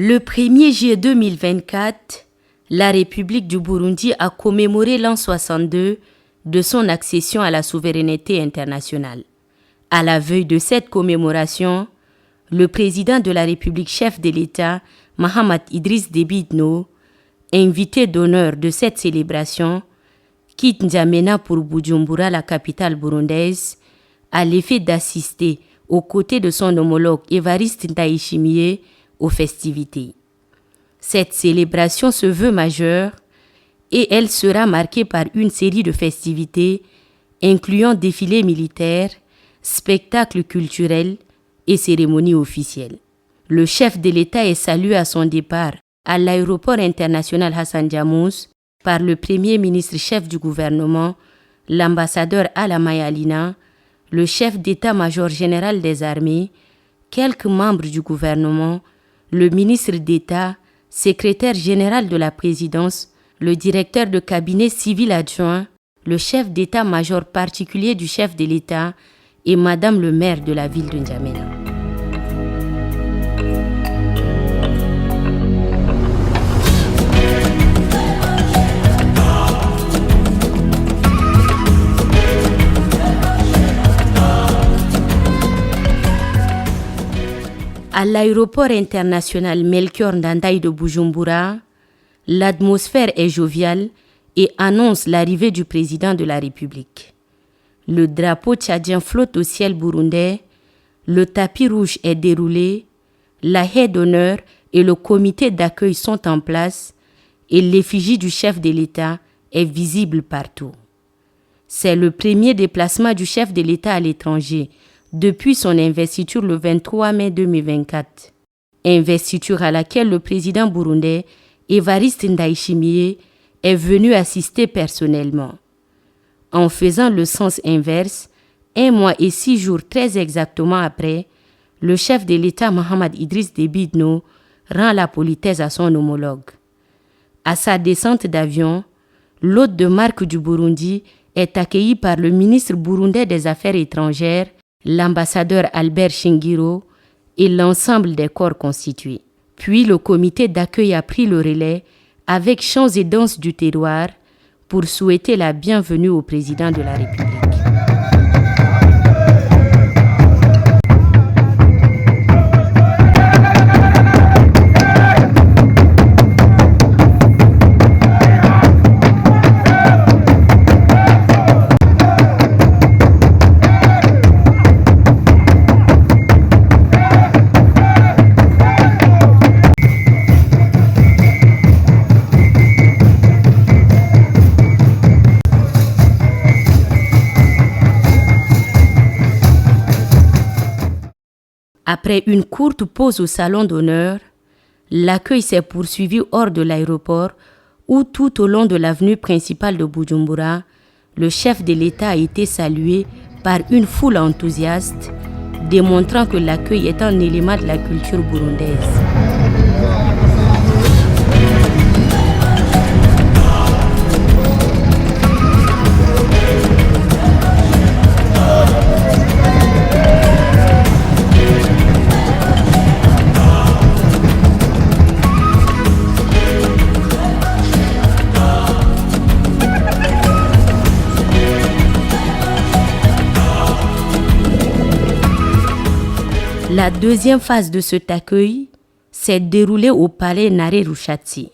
Le 1er juillet 2024, la République du Burundi a commémoré l'an 62 de son accession à la souveraineté internationale. À la veille de cette commémoration, le président de la République, chef de l'État, Mahamat Idriss Déby Itno, invité d'honneur de cette célébration, quitte N'Djamena pour Bujumbura, la capitale burundaise, à l'effet d'assister aux côtés de son homologue Évariste Ndayishimiye aux festivités. Cette célébration se veut majeure et elle sera marquée par une série de festivités incluant défilés militaires, spectacles culturels et cérémonies officielles. Le chef de l'État est salué à son départ à l'aéroport international Hassan Diamouz par le premier ministre chef du gouvernement, l'ambassadeur Alamaya Alina, le chef d'état-major général des armées, quelques membres du gouvernement, le ministre d'État, secrétaire général de la présidence, le directeur de cabinet civil adjoint, le chef d'état-major particulier du chef de l'État et madame le maire de la ville de N'Djamena. À l'aéroport international Melchior Ndadaye de Bujumbura, l'atmosphère est joviale et annonce l'arrivée du président de la République. Le drapeau tchadien flotte au ciel burundais, le tapis rouge est déroulé, la haie d'honneur et le comité d'accueil sont en place et l'effigie du chef de l'État est visible partout. C'est le premier déplacement du chef de l'État à l'étranger depuis son investiture le 23 mai 2024. Investiture à laquelle le président burundais Évariste Ndayishimiye est venu assister personnellement. En faisant le sens inverse, 1 mois et 6 jours très exactement après, le chef de l'État Mahamat Idriss Déby Itno rend la politesse à son homologue. À sa descente d'avion, l'hôte de marque du Burundi est accueilli par le ministre burundais des Affaires étrangères, l'ambassadeur Albert Shingiro et l'ensemble des corps constitués. Puis le comité d'accueil a pris le relais avec chants et danses du terroir pour souhaiter la bienvenue au président de la République. Après une courte pause au salon d'honneur, l'accueil s'est poursuivi hors de l'aéroport où tout au long de l'avenue principale de Bujumbura, le chef de l'État a été salué par une foule enthousiaste, démontrant que l'accueil est un élément de la culture burundaise. La deuxième phase de cet accueil s'est déroulée au palais Nare Rushatsi.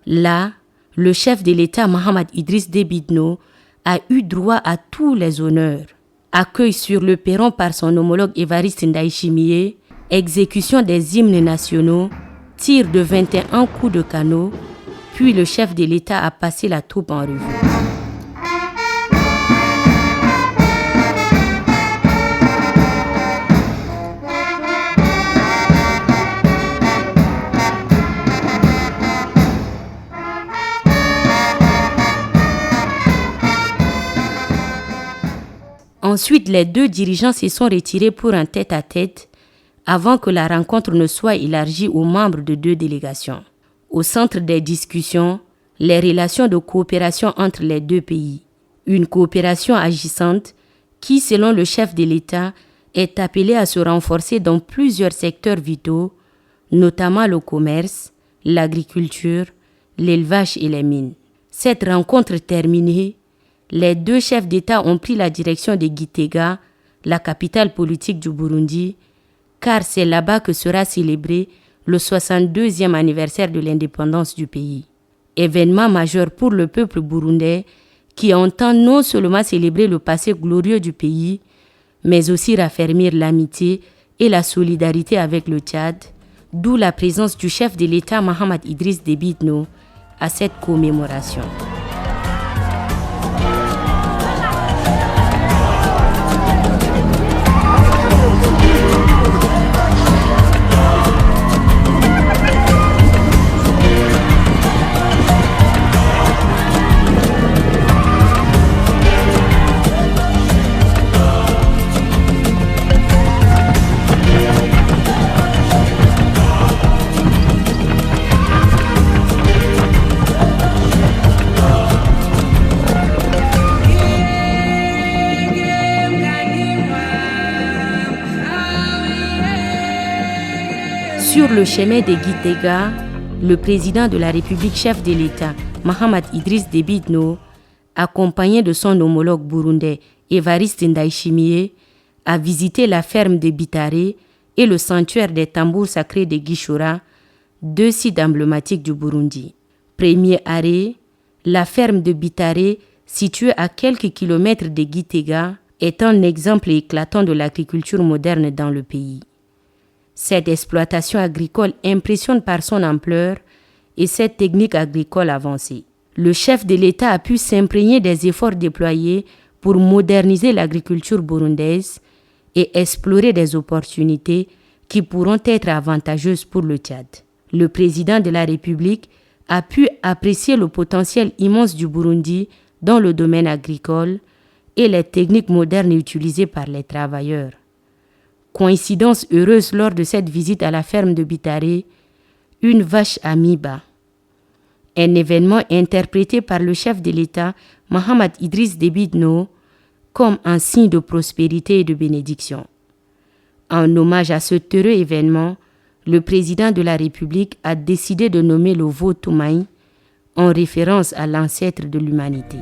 Là, le chef de l'État Mahamat Idriss Déby Itno a eu droit à tous les honneurs. Accueil sur le perron par son homologue Évariste Ndayishimiye, exécution des hymnes nationaux, tir de 21 coups de canot, puis le chef de l'État a passé la troupe en revue. Ensuite, les deux dirigeants se sont retirés pour un tête-à-tête avant que la rencontre ne soit élargie aux membres de deux délégations. Au centre des discussions, les relations de coopération entre les deux pays. Une coopération agissante qui, selon le chef de l'État, est appelée à se renforcer dans plusieurs secteurs vitaux, notamment le commerce, l'agriculture, l'élevage et les mines. Cette rencontre terminée, les deux chefs d'État ont pris la direction de Gitega, la capitale politique du Burundi, car c'est là-bas que sera célébré le 62e anniversaire de l'indépendance du pays. Événement majeur pour le peuple burundais qui entend non seulement célébrer le passé glorieux du pays, mais aussi raffermir l'amitié et la solidarité avec le Tchad, d'où la présence du chef de l'État Mahamat Idriss Déby Itno à cette commémoration. Sur le chemin de Gitega, le président de la République chef de l'État, Mahamat Idriss Déby Itno, accompagné de son homologue burundais Évariste Ndayishimiye, a visité la ferme de Bitare et le sanctuaire des tambours sacrés de Gishora, deux sites emblématiques du Burundi. Premier arrêt, la ferme de Bitare, située à quelques kilomètres de Gitega, est un exemple éclatant de l'agriculture moderne dans le pays. Cette exploitation agricole impressionne par son ampleur et cette technique agricole avancée. Le chef de l'État a pu s'imprégner des efforts déployés pour moderniser l'agriculture burundaise et explorer des opportunités qui pourront être avantageuses pour le Tchad. Le président de la République a pu apprécier le potentiel immense du Burundi dans le domaine agricole et les techniques modernes utilisées par les travailleurs. Coïncidence heureuse lors de cette visite à la ferme de Bitare, une vache amiba. Un événement interprété par le chef de l'État, Mahamat Idriss Déby Itno, comme un signe de prospérité et de bénédiction. En hommage à ce heureux événement, le président de la République a décidé de nommer le veau Toumaï en référence à l'ancêtre de l'humanité.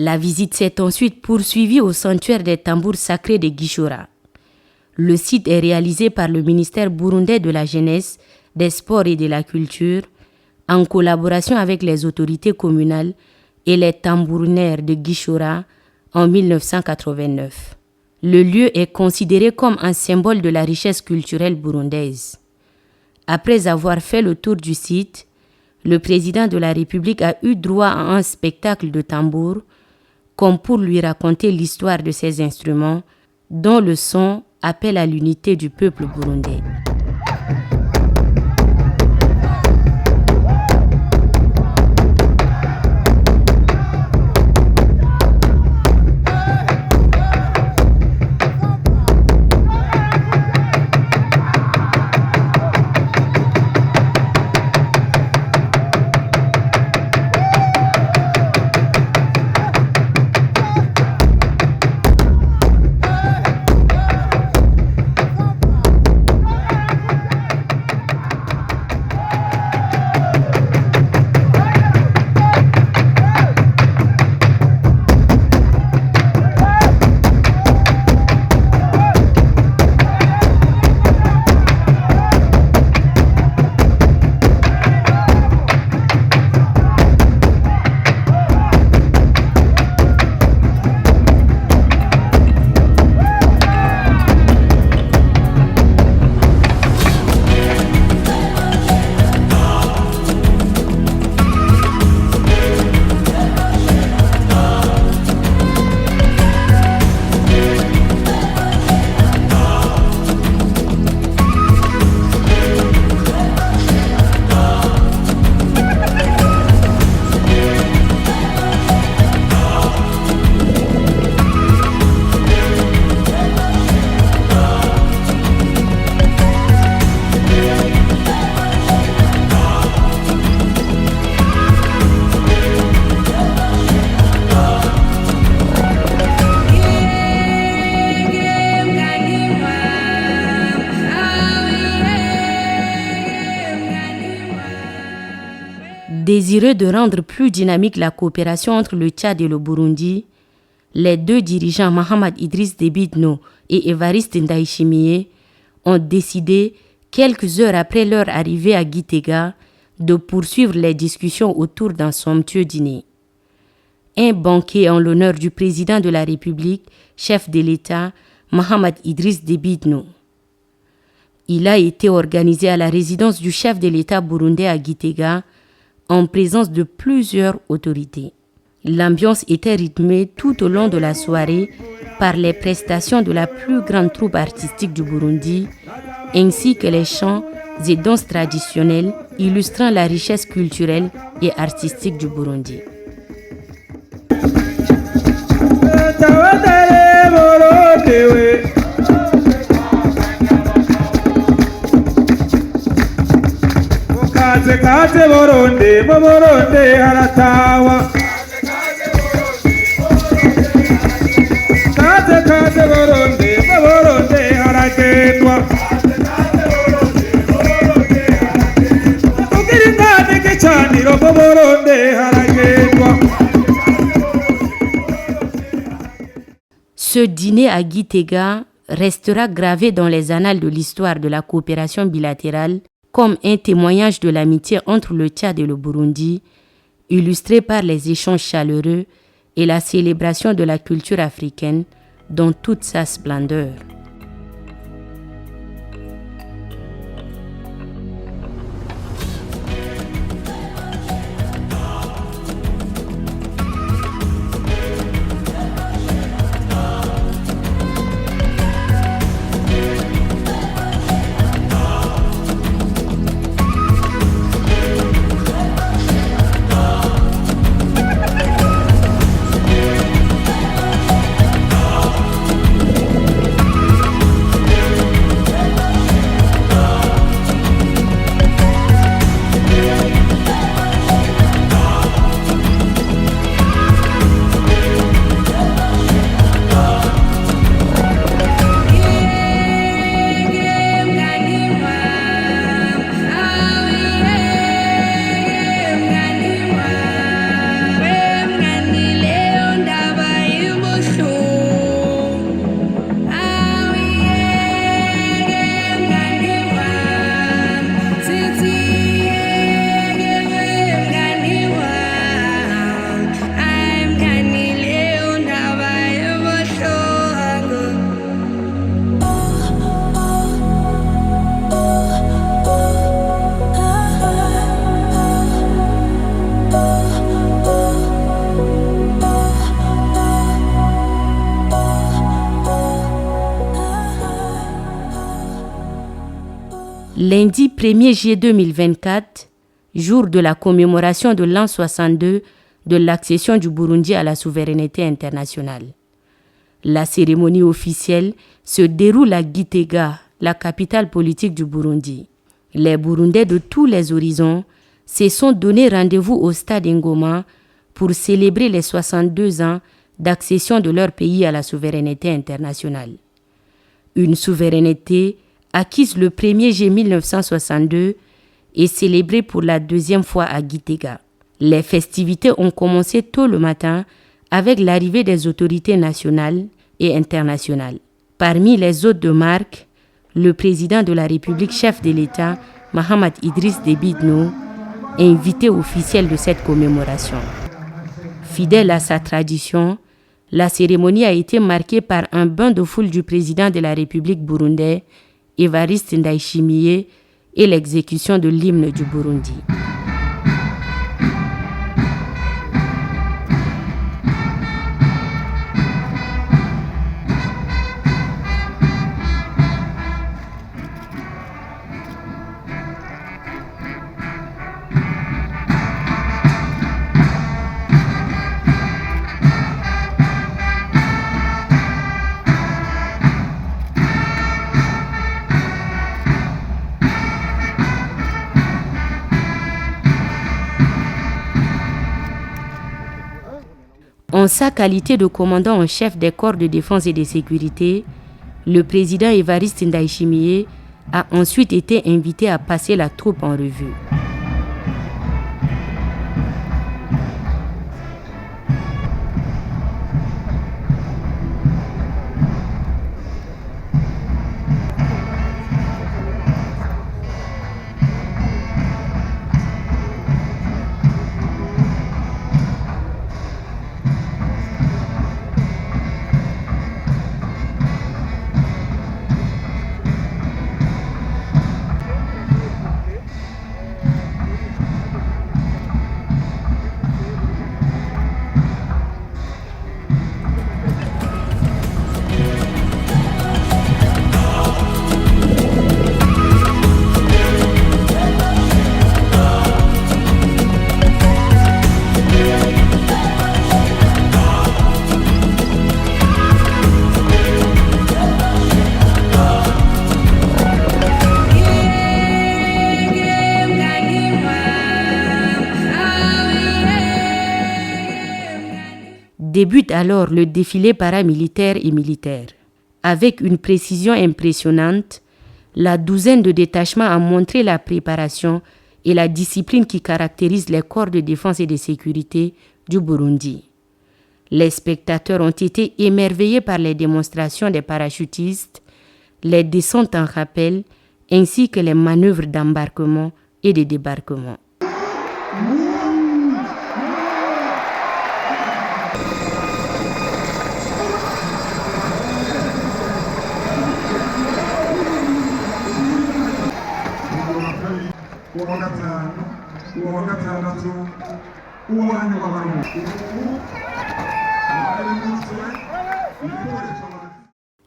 La visite s'est ensuite poursuivie au sanctuaire des tambours sacrés de Gishora. Le site est réalisé par le ministère burundais de la Jeunesse, des Sports et de la Culture, en collaboration avec les autorités communales et les tambourinaires de Gishora en 1989. Le lieu est considéré comme un symbole de la richesse culturelle burundaise. Après avoir fait le tour du site, le président de la République a eu droit à un spectacle de tambour, comme pour lui raconter l'histoire de ces instruments, dont le son appelle à l'unité du peuple burundais. Désireux de rendre plus dynamique la coopération entre le Tchad et le Burundi, les deux dirigeants Mahamat Idriss Déby Itno et Évariste Ndayishimiye ont décidé, quelques heures après leur arrivée à Gitega, de poursuivre les discussions autour d'un somptueux dîner. Un banquet en l'honneur du président de la République, chef de l'État, Mahamat Idriss Déby Itno. Il a été organisé à la résidence du chef de l'État burundais à Gitega, en présence de plusieurs autorités. L'ambiance était rythmée tout au long de la soirée par les prestations de la plus grande troupe artistique du Burundi, ainsi que les chants et danses traditionnelles illustrant la richesse culturelle et artistique du Burundi. Kaze Burundi, Burundi haratawa. Kaze Burundi, Burundi haragetwa. Tukirindane kichaniro Burundi haragetwa. Ce dîner à Gitega restera gravé dans les annales de l'histoire de la coopération bilatérale comme un témoignage de l'amitié entre le Tchad et le Burundi, illustré par les échanges chaleureux et la célébration de la culture africaine dans toute sa splendeur. Lundi 1er juillet 2024, jour de la commémoration de l'an 62 de l'accession du Burundi à la souveraineté internationale. La cérémonie officielle se déroule à Gitega, la capitale politique du Burundi. Les Burundais de tous les horizons se sont donné rendez-vous au stade Ngoma pour célébrer les 62 ans d'accession de leur pays à la souveraineté internationale. Une souveraineté acquise le 1er juillet 1962 et célébrée pour la deuxième fois à Gitega. Les festivités ont commencé tôt le matin avec l'arrivée des autorités nationales et internationales. Parmi les hôtes de marque, le président de la République, chef de l'État, Mahamat Idriss Déby Itno, invité officiel de cette commémoration. Fidèle à sa tradition, la cérémonie a été marquée par un bain de foule du président de la République burundaise, Évariste Ndayishimiye, et l'exécution de l'hymne du Burundi. En sa qualité de commandant en chef des corps de défense et de sécurité, le président Évariste Ndayishimiye a ensuite été invité à passer la troupe en revue. Débute alors le défilé paramilitaire et militaire. Avec une précision impressionnante, la douzaine de détachements a montré la préparation et la discipline qui caractérisent les corps de défense et de sécurité du Burundi. Les spectateurs ont été émerveillés par les démonstrations des parachutistes, les descentes en rappel, ainsi que les manœuvres d'embarquement et de débarquement.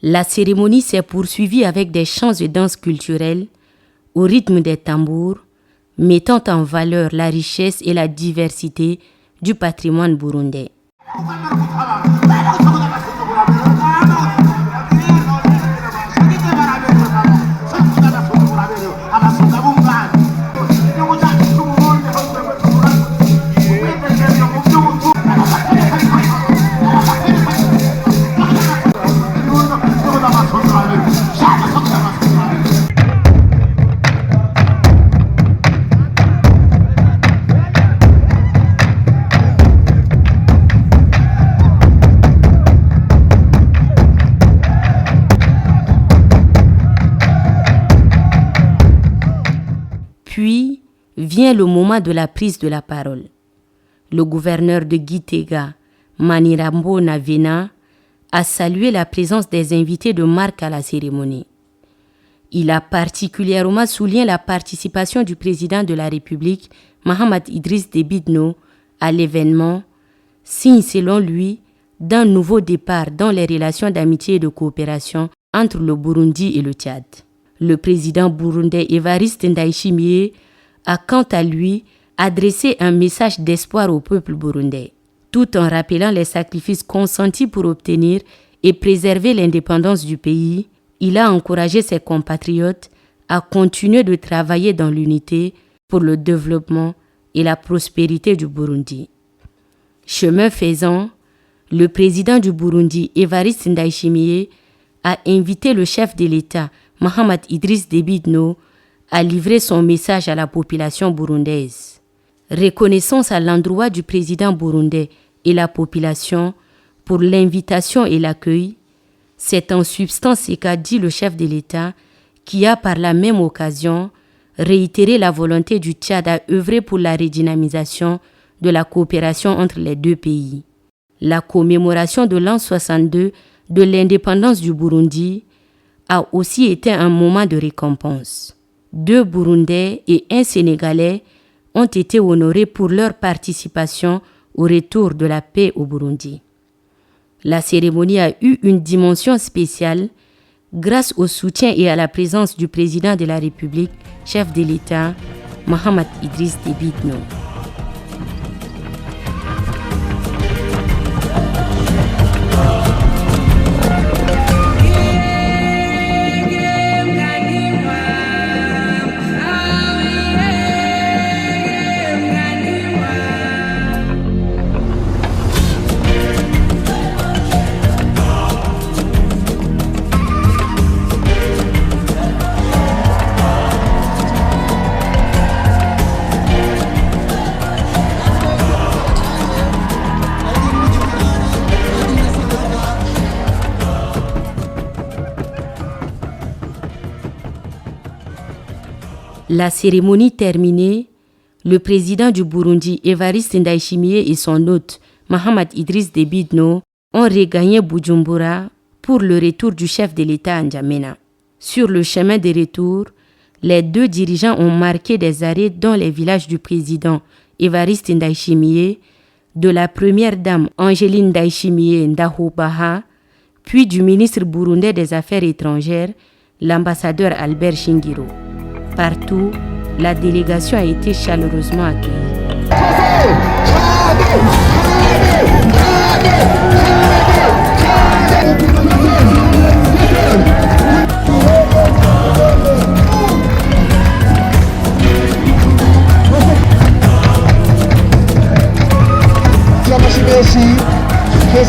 La cérémonie s'est poursuivie avec des chants et danses culturelles au rythme des tambours, mettant en valeur la richesse et la diversité du patrimoine burundais. Puis vient le moment de la prise de la parole. Le gouverneur de Gitega, Manirambo Navena, a salué la présence des invités de marque à la cérémonie. Il a particulièrement souligné la participation du président de la République, Mahamat Idriss Déby Itno, à l'événement, signe selon lui d'un nouveau départ dans les relations d'amitié et de coopération entre le Burundi et le Tchad. Le président burundais Evariste Ndayishimiye a quant à lui adressé un message d'espoir au peuple burundais, tout en rappelant les sacrifices consentis pour obtenir et préserver l'indépendance du pays. Il a encouragé ses compatriotes à continuer de travailler dans l'unité pour le développement et la prospérité du Burundi. Chemin faisant, le président du Burundi, Evariste Ndayishimiye, a invité le chef de l'État, Mahamat Idriss Déby Itno, a livré son message à la population burundaise. Reconnaissance à l'endroit du président burundais et la population pour l'invitation et l'accueil, c'est en substance ce qu'a dit le chef de l'État qui a par la même occasion réitéré la volonté du Tchad à œuvrer pour la redynamisation de la coopération entre les deux pays. La commémoration de l'an 62 de l'indépendance du Burundi a aussi été un moment de récompense. 2 Burundais et 1 Sénégalais ont été honorés pour leur participation au retour de la paix au Burundi. La cérémonie a eu une dimension spéciale grâce au soutien et à la présence du président de la République, chef de l'État, Mahamat Idriss Déby Itno. La cérémonie terminée, le président du Burundi, Evariste Ndayishimiye, et son hôte, Mahamat Idriss Déby Itno, ont regagné Bujumbura pour le retour du chef de l'État à N'Djamena. Sur le chemin de retour, les 2 dirigeants ont marqué des arrêts dans les villages du président Evariste Ndayishimiye, de la première dame Angeline Ndayishimiye Ndahubaha, puis du ministre burundais des Affaires étrangères, l'ambassadeur Albert Shingiro. Partout, la délégation a été chaleureusement accueillie. Kenshi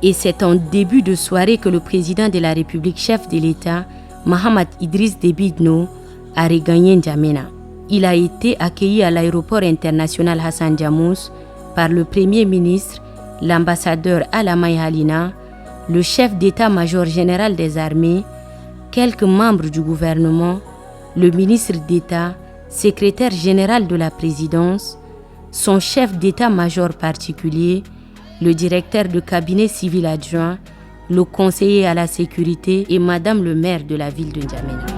Et c'est en début de soirée que le président de la République, chef de l'État, Mahamat Idriss Déby Itno, a regagné N'Djamena. Il a été accueilli à l'aéroport international Hassan Diamous par le Premier ministre, l'ambassadeur Alamay Halina, le chef d'état-major général des armées, quelques membres du gouvernement, le ministre d'État, secrétaire général de la présidence, son chef d'état-major particulier, le directeur de cabinet civil adjoint, le conseiller à la sécurité et madame le maire de la ville de N'Djamena.